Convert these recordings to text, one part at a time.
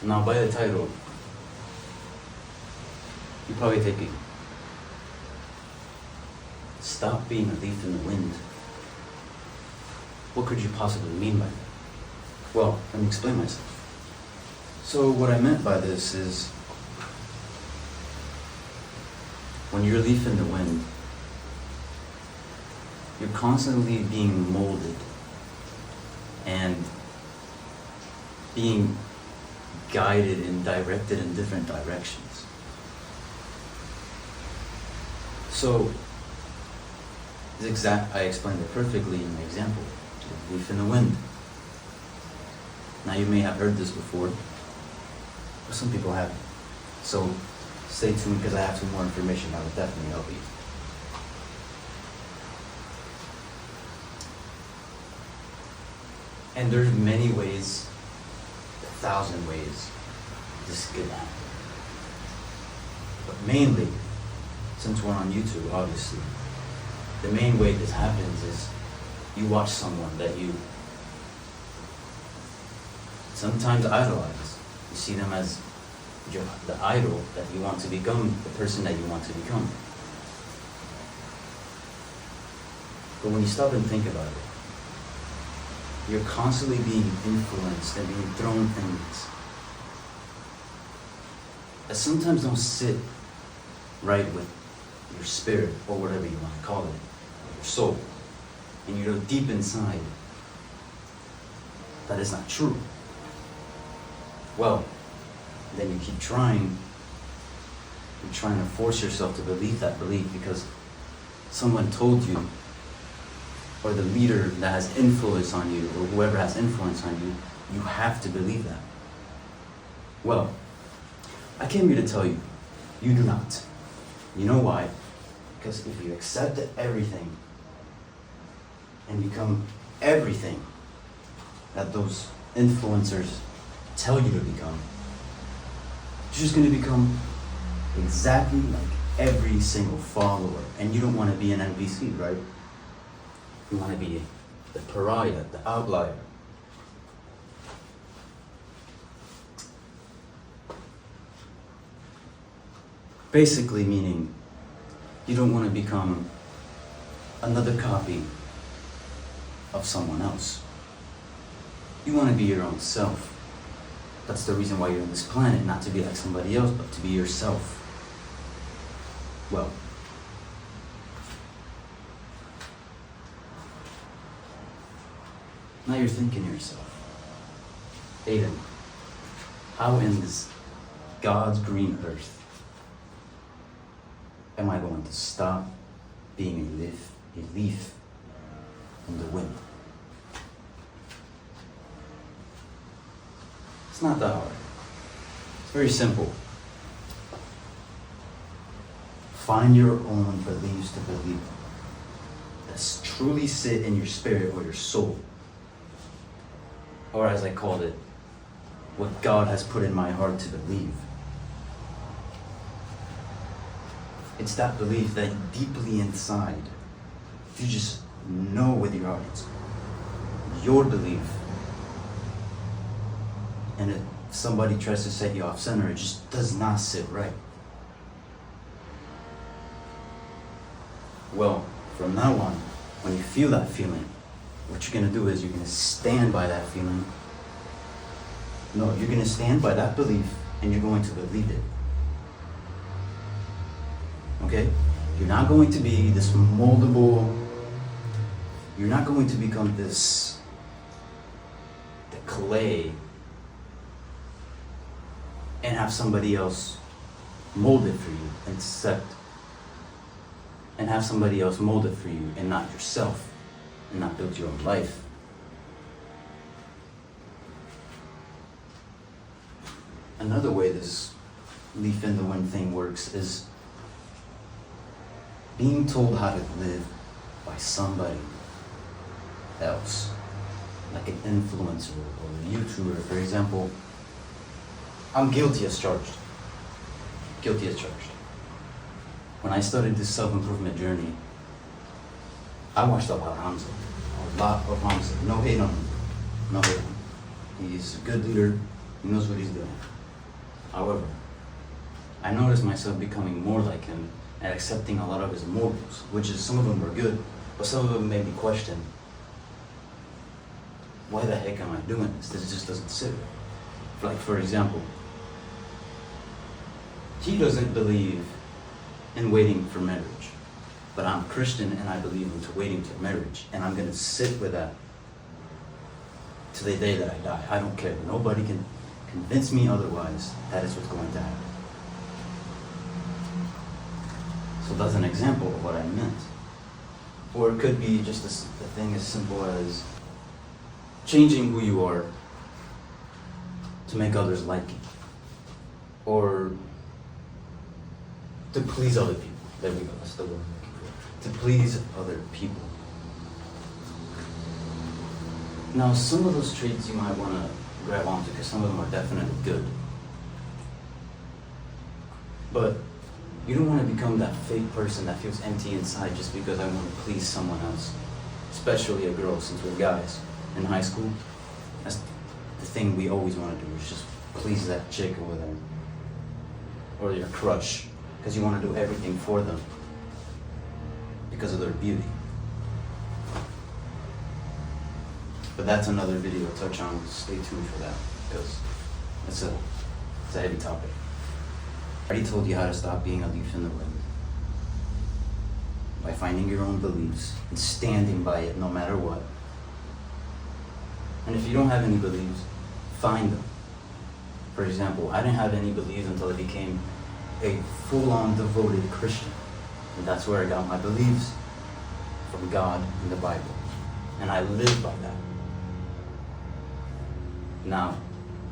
Now, by the title, you probably take it. Stop being a leaf in the wind. What could you possibly mean by that? Well, let me explain myself. So what I meant by this is, when you're a leaf in the wind, you're constantly being molded and being guided and directed in different directions. So, I explained it perfectly in my example, the leaf in the wind. Now you may have heard this before, but some people haven't. So stay tuned because I have some more information that will definitely help you. And there's many ways, 1,000 ways this could happen. But mainly, since we're on YouTube, obviously, the main way this happens is you watch someone that you sometimes idolize. You see them as the idol that you want to become, the person that you want to become. But when you stop and think about it, you're constantly being influenced and being thrown things that sometimes don't sit right with your spirit, or whatever you want to call it, your soul. And you know deep inside that is not true. Well, then you keep trying. You're trying to force yourself to believe that belief because someone told you, or the leader that has influence on you, or whoever has influence on you, you have to believe that. Well, I came here to tell you, you do not. You know why? Because if you accept everything and become everything that those influencers tell you to become, you're just going to become exactly like every single follower. And you don't want to be an NPC, right? You want to be the pariah, the outlier. Basically meaning you don't want to become another copy of someone else. You want to be your own self. That's the reason why you're on this planet, not to be like somebody else, but to be yourself. Well, now you're thinking to yourself, Aiden, how in this God's green earth am I going to stop being a leaf in the wind? It's not that hard. It's very simple. Find your own beliefs to believe that truly sit in your spirit or your soul. Or as I called it, what God has put in my heart to believe. It's that belief that deeply inside, you just know with your heart, it's your belief. And if somebody tries to set you off center, it just does not sit right. Well, from now on, when you feel that feeling, what you're going to do is you're going to stand by that feeling. No, you're going to stand by that belief and you're going to believe it. Okay? You're not going to be this moldable, you're not going to become the clay and have somebody else mold it for you and have somebody else mold it for you and not yourself, and not build your own life. Another way this leaf in the wind thing works is being told how to live by somebody else, like an influencer or a YouTuber. For example, I'm guilty as charged. Guilty as charged. When I started this self-improvement journey, I watched a lot of Hamza. No hate on him. No hate on him. He's a good leader. He knows what he's doing. However, I noticed myself becoming more like him and accepting a lot of his morals, which is, some of them were good, but some of them made me question, why the heck am I doing this? This just doesn't sit right. Like, for example, he doesn't believe in waiting for marriage, but I'm Christian and I believe in waiting to marriage, and I'm going to sit with that to the day that I die. I don't care. Nobody can convince me otherwise. That is what's going to happen. So that's an example of what I meant. Or it could be just a thing as simple as changing who you are to make others like you, or to please other people. There we go, that's the word I'm looking for. To please other people. Now, some of those traits you might want to grab onto, because some of them are definitely good. But you don't want to become that fake person that feels empty inside just because I want to please someone else, especially a girl, since we're guys. In high school, that's the thing we always want to do, is just please that chick over there, or your crush, because you want to do everything for them because of their beauty. But that's another video to touch on. Stay tuned for that, because it's a heavy topic. I already told you how to stop being a leaf in the wind, by finding your own beliefs and standing by it no matter what. And if you don't have any beliefs, find them. For example, I didn't have any beliefs until I became a full-on devoted Christian. And that's where I got my beliefs, from God and the Bible. And I live by that. Now,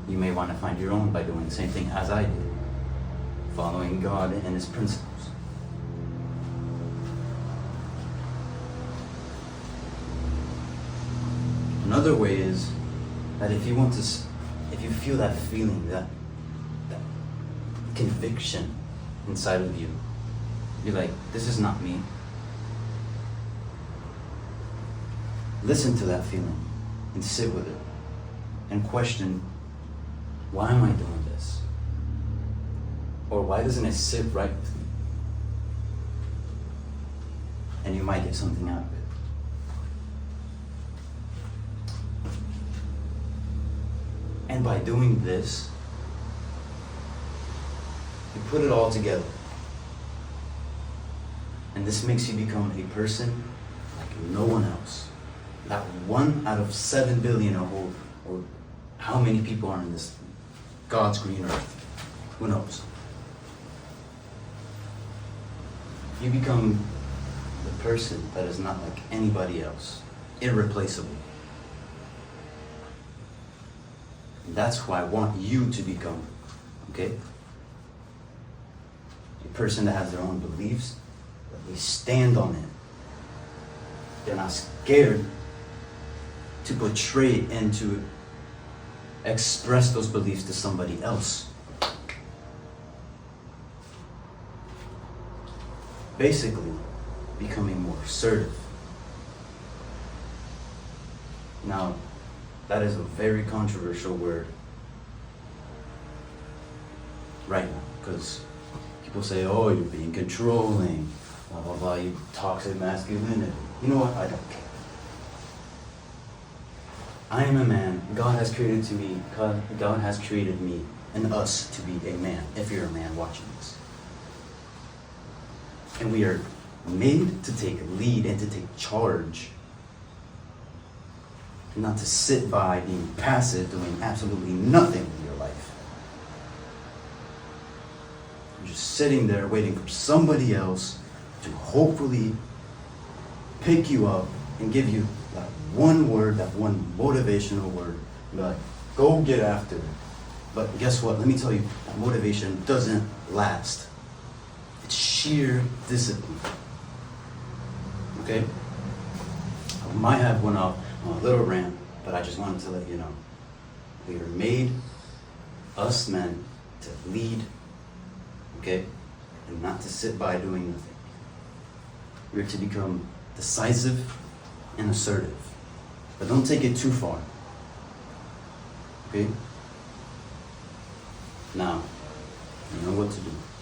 you may want to find your own by doing the same thing as I did, following God and His principles. Another way is that if you feel that feeling, that conviction inside of you, you're like, this is not me. Listen to that feeling and sit with it and question, why am I doing this? Or why doesn't it sit right with me? And you might get something out of it. And by doing this, you put it all together. And this makes you become a person like no one else. That 1 out of 7 billion or how many people are in this God's green earth. Who knows? You become the person that is not like anybody else. Irreplaceable. And that's who I want you to become, okay? A person that has their own beliefs, that they stand on it. They're not scared to portray and to express those beliefs to somebody else. Basically, becoming more assertive. Now, that is a very controversial word right now, because people say, oh, you're being controlling, blah, blah, blah, you toxic masculinity. You know what? I don't care. I am a man. God has created me and us to be a man, if you're a man watching this. And we are made to take lead and to take charge. Not to sit by being passive, doing absolutely nothing with your life. You're just sitting there waiting for somebody else to hopefully pick you up and give you that one word, that one motivational word. And be like, go get after it. But guess what? Let me tell you, that motivation doesn't last. It's sheer discipline. Okay? I might have went off on a little rant, but I just wanted to let you know. We are made, us men, to lead, okay? And not to sit by doing nothing. We're to become decisive and assertive. But don't take it too far. Okay? Now, You know what to do.